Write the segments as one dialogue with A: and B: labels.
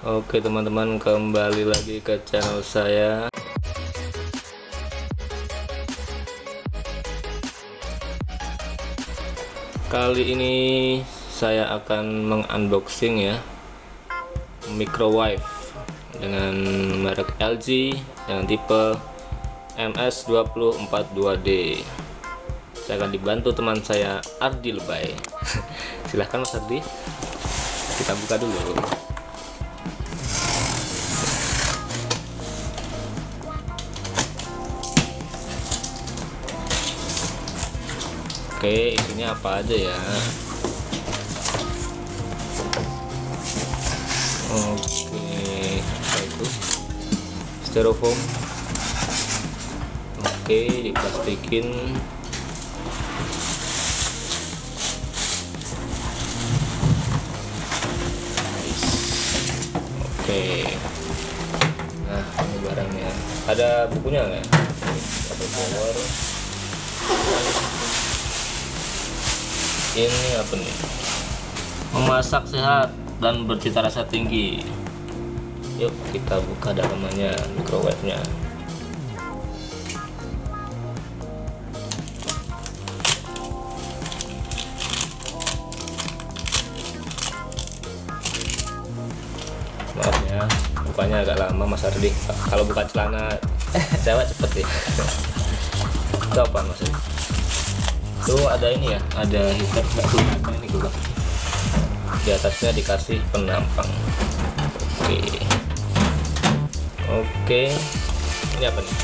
A: Oke teman-teman, kembali lagi ke channel saya. Kali ini saya akan mengunboxing ya microwave dengan merek LG dengan tipe MS2042D. Saya akan dibantu teman saya Ardi Lebay. Silahkan Mas Ardi, kita buka dulu. Oke, isinya apa aja ya? Oke, apa itu? Styrofoam. Oke, diplastikin. Oke. Nah, ini barangnya. Ada bukunya nggak? Satu power. Ini apa nih? Memasak sehat dan bercita rasa tinggi. Yuk kita buka dalamannya, microwave-nya. Maaf ya, bukanya agak lama Mas Ardi. Kalau buka celana cewek cepet ya. Itu apa Mas Ardi? Tuh ada ini ya, ada heater ini juga. Di atasnya dikasih penampang. Oke. Ini apa nih?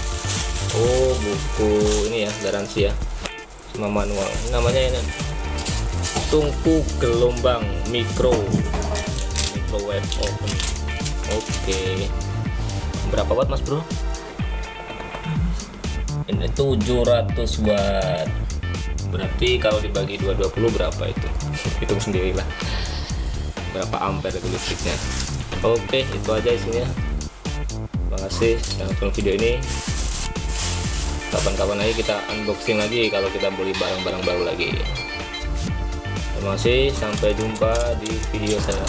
A: Oh, buku ini ya, garansi ya, sama manual. Namanya ini tungku gelombang microwave oven. Oke. Berapa watt Mas Bro? Ini 700 watt. Berarti kalau dibagi 220 berapa itu? Hitung sendirilah berapa ampere itu listriknya. Oke, itu aja isinya. Terima kasih yang nonton video ini. Kapan-kapan lagi kita unboxing lagi kalau kita beli barang-barang baru lagi. Terima kasih, sampai jumpa di video saya.